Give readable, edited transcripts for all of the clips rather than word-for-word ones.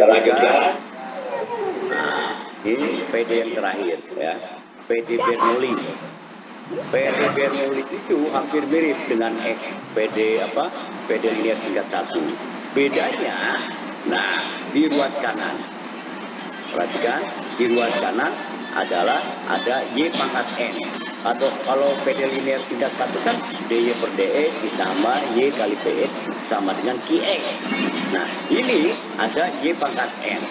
lanjutkan. Nah, ini PD yang terakhir ya, PD Bernoulli. PD Bernoulli itu hampir mirip dengan PD PD linear tingkat 1. Bedanya, nah di ruas kanan. Perhatikan, di ruas kanan adalah ada Y pangkat N. Atau kalau PD linear tingkat 1 kan DY per DE ditambah Y kali PE sama dengan QX. Nah, ini ada Y pangkat N.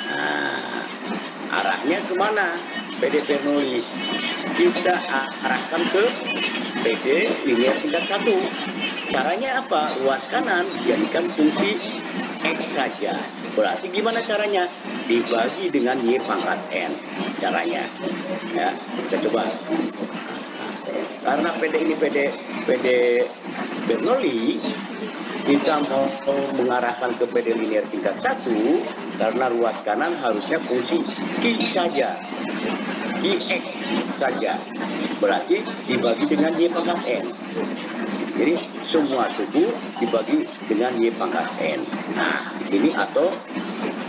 Nah, arahnya kemana? PD Bernoulli. Kita arahkan ke PD linear tingkat 1. Caranya apa? Ruas kanan dijadikan fungsi X saja. Berarti gimana caranya? Dibagi dengan Y pangkat N. Caranya. Ya, kita coba. Karena PD ini PD Bernoulli, kita mau mengarahkan ke PD linear tingkat 1 karena ruas kanan harusnya fungsi Q saja. QX saja. Berarti dibagi dengan Y pangkat N. Jadi semua suku dibagi dengan Y pangkat N. Nah, di sini atau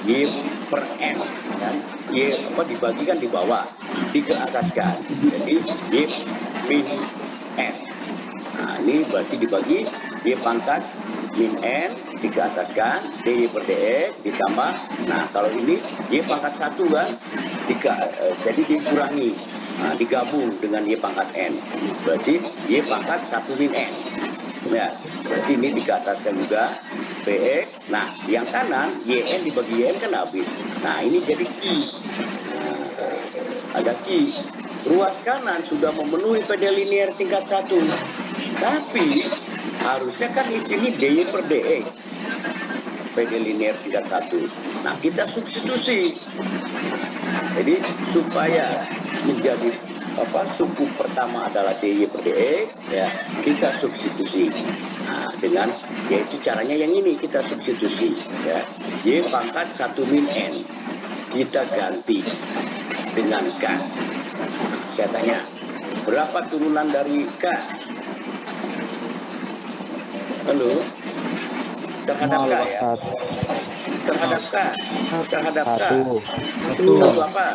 Y per N. Kan? Y dibagikan di bawah, diataskan. Jadi Y min N. Nah, ini berarti dibagi Y pangkat min N diataskan, DY per DE ditambah. Nah, kalau ini Y pangkat 1 kan, jadi dikurangi. Nah, digabung dengan Y pangkat N. Berarti Y pangkat 1 min N. Ya, berarti ini diataskan juga PE. Nah, yang kanan YN dibagi YN kan habis. Nah, ini jadi Q. Nah, ada Q. Ruas kanan sudah memenuhi PD linear tingkat 1. Tapi harusnya kan di sini DY per DE. PD linear tingkat 1. Nah, kita substitusi. Jadi supaya menjadi suku pertama adalah DY per DE, ya kita substitusi. Nah, dengan yaitu caranya yang ini kita substitusi, ya. Y pangkat 1 min N kita ganti dengan K. Nah, saya tanya, berapa turunan dari K? Halo? Terhadap K ya? Terhadap K. Terhadap K. Satu apa?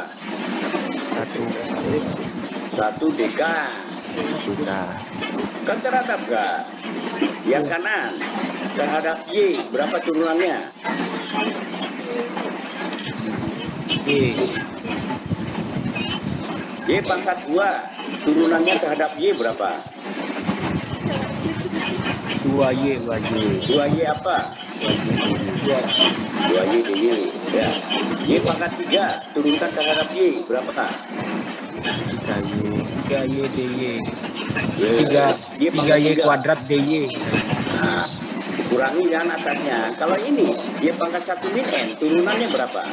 Satu DK. Kan terhadap K. Yang kanan. Terhadap Y. Berapa turunannya? Y pangkat 2. Turunannya terhadap Y berapa? 2Y. 2Y apa? 2Y DY. Ya. Y pangkat 3 turunkan terhadap Y berapa? 3Y DY. Y pangkat 3Y 3 kuadrat DY. Nah, dikurangi kan atasnya. Kalau ini Y pangkat 1 min N turunannya berapa?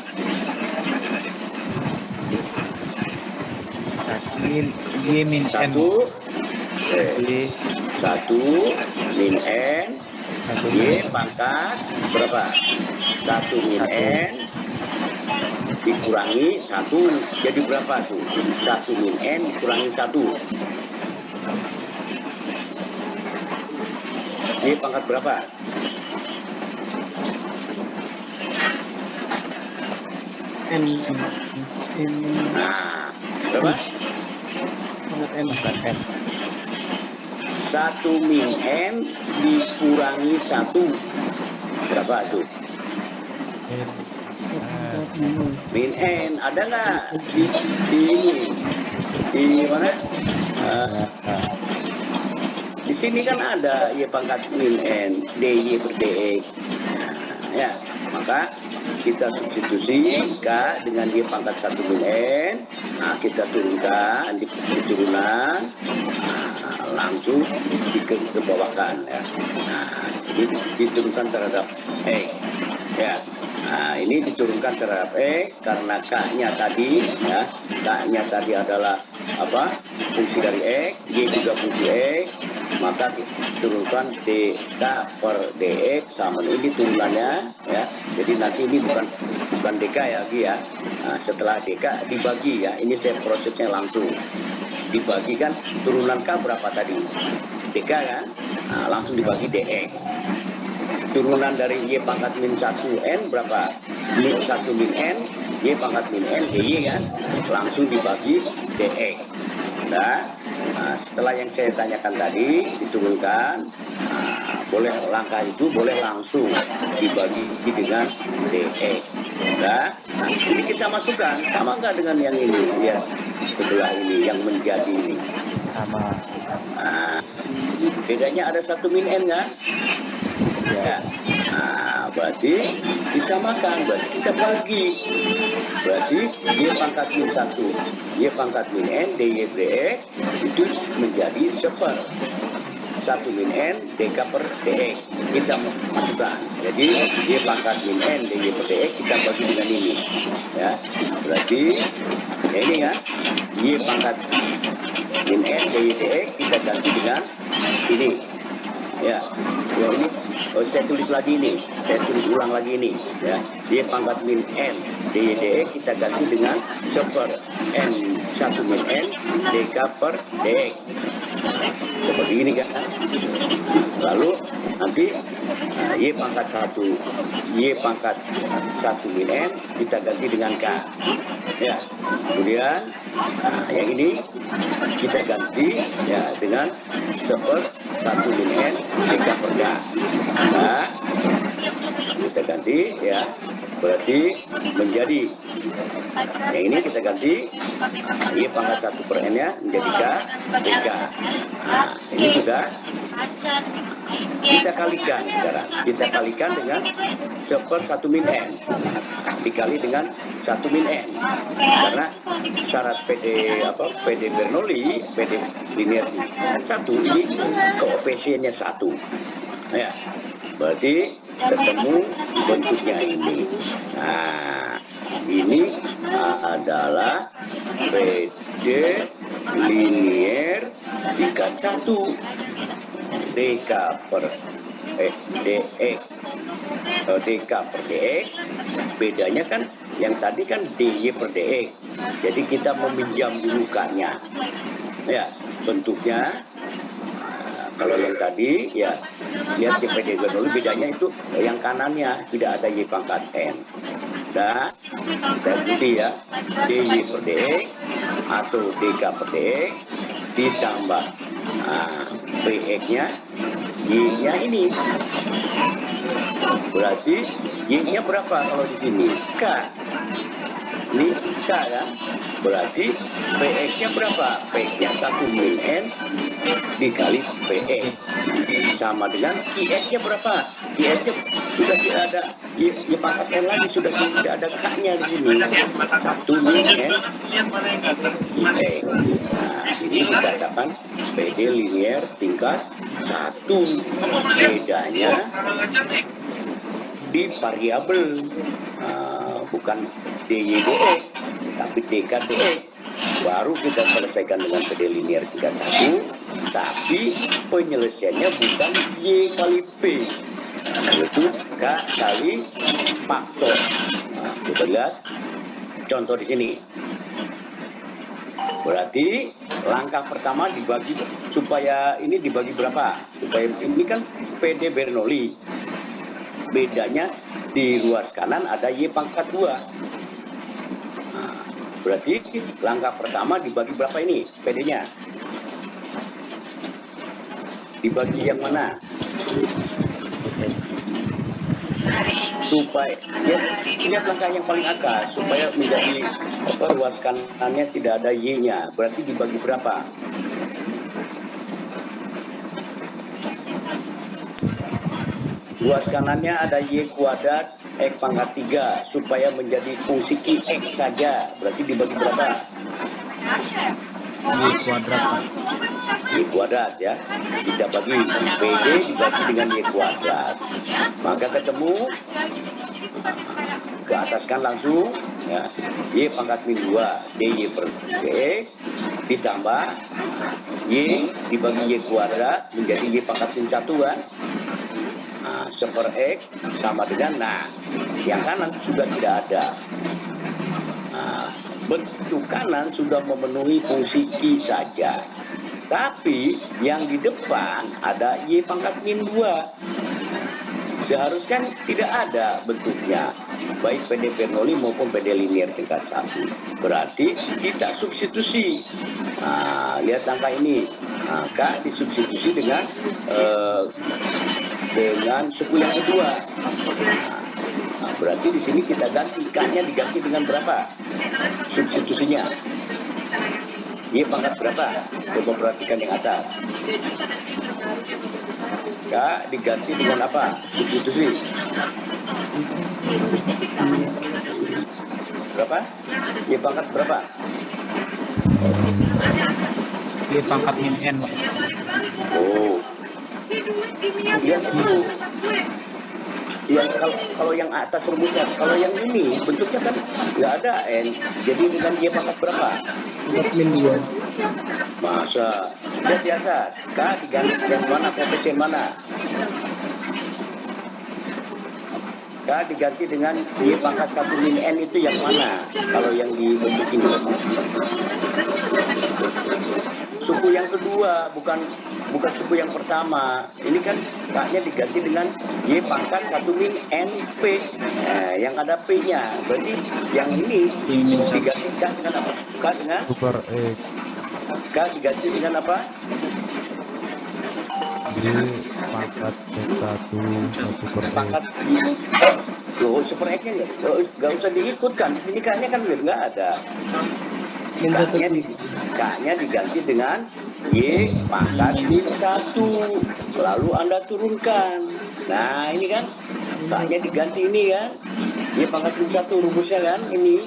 Y min N. 1 min N Y pangkat berapa? 1 min N dikurangi 1 jadi berapa tuh? 1 min N dikurangi 1 Y pangkat berapa? N. Nah, berapa? N. 1 min N dikurangi 1 berapa tuh? Min N ada nggak di ini di mana? Di sini kan ada Y pangkat min N DY per DE. Nah, ya, maka kita substitusi K dengan Y pangkat 1 min N. Nah, kita turunkan di turunan. Nah, langsung dikebawahkan ya. Nah, ini diturunkan terhadap X ya. Nah, ini diturunkan terhadap X karena K-nya tadi ya. K-nya tadi adalah fungsi dari X, Y juga fungsi X, maka diturunkan DK per DX sama ini turunannya ya. Jadi nanti ini bukan DK ya lagi ya. Nah, setelah DK dibagi ya, ini saya prosesnya langsung dibagikan turunan K berapa tadi? DK kan? Nah, langsung dibagi DX. Turunan dari Y pangkat min 1 N berapa? 1 min N, Y pangkat min N, DY kan, langsung dibagi DX. Nah, setelah yang saya tanyakan tadi, diturunkan, boleh langkah itu boleh langsung dibagi dengan DX. Nah, ini kita masukkan, sama nggak dengan yang ini, lihat sebelah ini, yang menjadi ini. Sama. Nah, bedanya ada 1 min N kan? Ya. Nah, berarti disamakan, berarti kita bagi. Berarti Y pangkat min 1, Y pangkat min N, DY per DX itu menjadi 1 min N, DK per DX. Kita masukkan. Jadi Y pangkat min N, DY per DX kita bagi dengan ini. Ya, berarti ya ini kan, Y pangkat min N, DY DX kita ganti dengan ini. Ya, ini saya tulis lagi ini, saya tulis ulang lagi ini, ya. Y pangkat min N, DY DX kita ganti dengan N 1 min N, DK per DX. Seperti ini kan. Lalu nanti Y pangkat 1 min N kita ganti dengan K. Ya, kemudian yang ini kita ganti ya dengan 1 min N, DK per K. Nah, kita ganti ya, berarti menjadi yang ini kita ganti Y pangkat 1 per N nya menjadi K, DK. Nah, ini juga kita kalikan sekarang. Kita kalikan dengan 1 min N dikali dengan 1 min N. Karena syarat PD Bernoulli, PD linear kan 1, ini koefisiennya 1. Ya, berarti ketemu bentuknya ini. Nah, ini adalah PD linear tingkat 1. DK per DX, DK per DX, bedanya kan yang tadi kan DY per DX. Jadi kita meminjam dulu K-nya. Ya, bentuknya kalau yang tadi ya lihat di PD Bernoulli bedanya itu yang kanannya tidak ada Y pangkat N. Nah, kita ikuti ya, DY per DX atau DK per DX ditambah PX-nya, Y-nya ini. Berarti Y-nya berapa kalau di sini? K. Ini K kan? Berarti PX-nya berapa? PX-nya 1 min N dikali PX. Sama dengan IX-nya berapa? IX-nya sudah tidak ada Y pangkat N lagi, sudah tidak ada K-nya di sini. 1 min N IX. Nah, ini dikatakan PD linear tingkat 1. Bedanya di variabel, bukan DY/DX, tapi DK/DX. Baru kita selesaikan dengan PD linear tingkat 1, tapi penyelesaiannya bukan Y kali P, yaitu K kali faktor. Nah, coba lihat contoh di sini. Berarti langkah pertama dibagi, supaya ini dibagi berapa? Supaya ini kan PD Bernoulli. Bedanya di ruas kanan ada Y pangkat 2. Nah, berarti langkah pertama dibagi berapa ini PD-nya? Dibagi yang mana? Supaya lihat langkah yang paling atas, supaya menjadi ruas kanannya tidak ada Y-nya. Berarti dibagi berapa? Ruas kanannya ada Y kuadrat X pangkat 3 supaya menjadi fungsi X saja. Berarti dibagi berapa? Y kuadrat, Pak. Y kuadrat ya. Kita bagi PD dibagi dengan Y kuadrat. Maka ketemu ke atas kan langsung ya. Y pangkat min 2 DY per DX ditambah Y dibagi Y kuadrat menjadi Y pangkat min 1 kan. X sama dengan, yang kanan sudah tidak ada. Bentuk kanan sudah memenuhi fungsi I saja. Tapi yang di depan ada Y pangkat min 2. Seharusnya tidak ada bentuknya, baik PD Bernoulli maupun PD linear tingkat 1. Berarti kita substitusi. Nah, lihat angka ini. Nah, K disubstitusi dengan suku yang kedua. Nah, berarti di sini kita ganti, K-nya diganti dengan berapa? Substitusinya. Y pangkat berapa? Coba perhatikan yang atas. K diganti dengan apa? Substitusi. Berapa? Y pangkat berapa? Y pangkat min N, Pak. Oh, lihat dulu. Yang kalau yang atas rumusnya, kalau yang ini bentuknya kan nggak ada N. Jadi dengan Y pangkat berapa? min 2. Masa? Lihat di atas. K diganti yang mana? Koefisien mana? K diganti dengan Y pangkat 1 min N itu yang mana? Kalau yang dibentuk ini. Suku yang kedua, bukan suku yang pertama. Ini kan K-nya diganti dengan Y pangkat 1 min NP. Yang ada P-nya. Berarti yang ini diganti K dengan apa? K dengan? Super X. K diganti dengan apa? Y pangkat min 1 per X. Pangkat loh, super X-nya nggak usah diikutkan. Di sini K-nya kan nggak ada. K-nya diganti dengan Y pangkat min 1. Lalu Anda turunkan. Nah, ini kan K-nya diganti ini kan. Y pangkat min 1 rumusnya kan ini.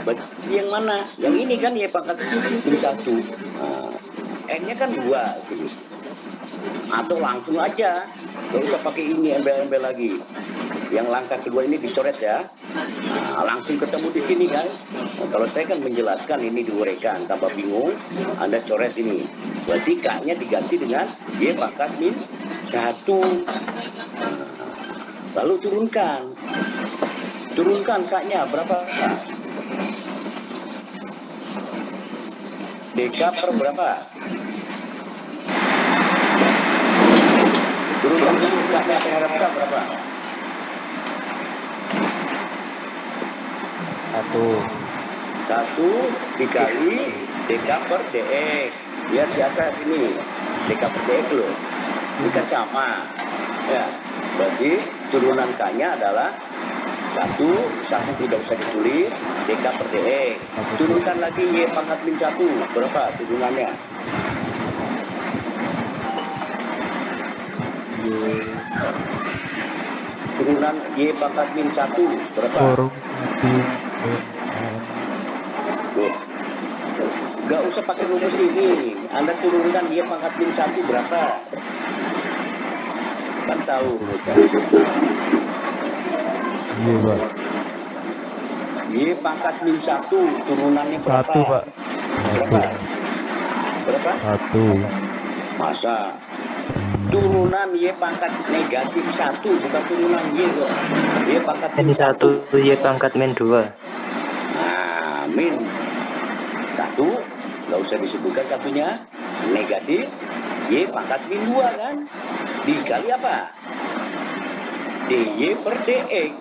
Berarti yang mana? Yang ini kan Y pangkat min 1. Nah, N-nya kan 2 sini. Atau langsung aja. Nggak usah pakai ini embel-embel lagi. Yang langkah kedua ini dicoret ya. Nah, langsung ketemu di sini kan. Nah, kalau saya kan menjelaskan ini diuraikan, tambah bingung, Anda coret ini. Berarti K-nya diganti dengan Y pangkat min 1. Nah, lalu turunkan. Turunkan K-nya berapa? DK per berapa? Turunkan dulu K-nya terhadap K berapa? 1 dikali DK per DX. Lihat di atas ini. DK per DX loh. Ini kan sama. Ya. Berarti turunan K-nya adalah 1 tidak usah ditulis. DK per DX. Turunkan lagi Y pangkat min 1. Berapa turunannya? Turunan Y pangkat min 1. Berapa? Kurung 1 min N. Tuh. Gak usah pakai rumus ini. Anda turunkan Y pangkat min 1 berapa? Kan tahu rumusnya. Iya, Pak. Y pangkat min 1 turunannya berapa? 1, Pak. Berapa? Berapa? 1. Masa? Turunan Y pangkat negatif 1 bukan turunan Y kok. Y pangkat min 1. Y pangkat min 2. Nah, min 1 nggak usah disebutkan satunya, negatif Y pangkat min 2 kan, dikali apa? DY per DX.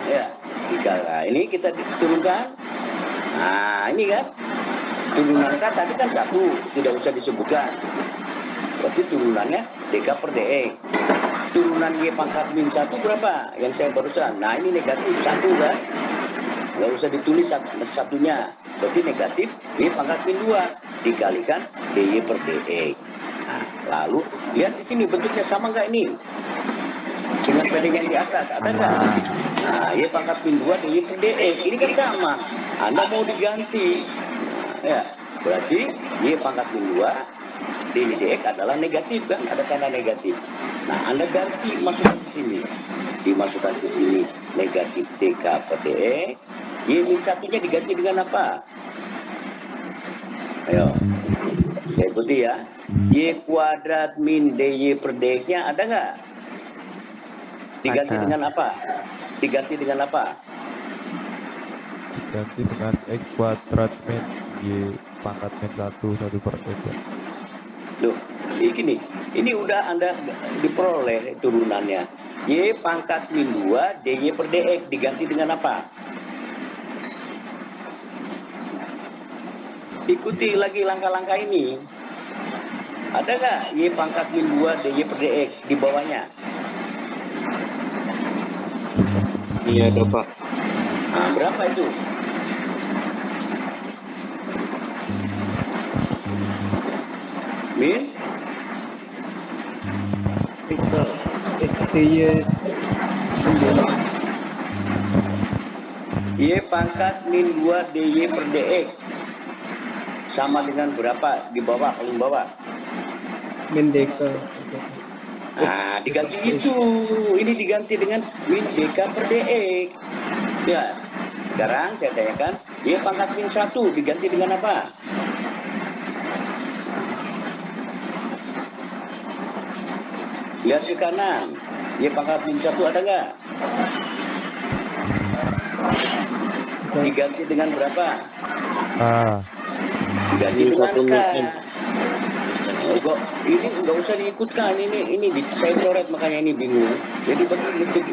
Ya, dikali. Nah, ini kita turunkan. Nah, ini kan turunan K tadi kan 1, tidak usah disebutkan. Berarti turunannya DK per DX. Turunan Y pangkat min 1 berapa? Yang saya barusan. Nah, ini negatif 1 kan. Nggak usah ditulis satunya. Berarti negatif Y pangkat min 2 dikalikan DY per DX. Nah, lalu lihat di sini bentuknya sama nggak ini? Dengan PD yang di atas, ada nggak? Nah, Y pangkat min 2 DY per DX. Ini kan sama. Anda mau diganti. Nah, ya, berarti Y pangkat min 2 DY DX adalah negatif kan? Ada tanda negatif. Nah, Anda ganti masukkan ke sini. Dimasukkan ke sini negatif DK per DX. Y min 1-nya diganti dengan apa? Ayo, saya ikuti ya. Y kuadrat min DY per DX-nya ada nggak? Diganti Ada. dengan apa? Diganti dengan apa? Diganti dengan X kuadrat min Y pangkat min 1 per X, Pak. Loh, ini udah Anda diperoleh turunannya. Y pangkat min 2 DY per DX diganti dengan apa? Ikuti lagi langkah-langkah ini. Ada nggak Y pangkat min 2 DY per DX di bawahnya? Iya ada Pak. Nah, berapa itu? Min? Y pangkat min 2 DY per DX sama dengan berapa di bawah, paling bawah? Min deka. Nah, diganti itu. Ini diganti dengan min DK per DX. Ya, sekarang saya tanyakan, Y pangkat min 1 diganti dengan apa? Lihat ke kanan. Y pangkat min 1 ada nggak? Diganti dengan berapa? Diganti Min dengan 1 K. min N. Ini nggak usah diikutkan. Ini saya coret makanya ini bingung. Jadi bagi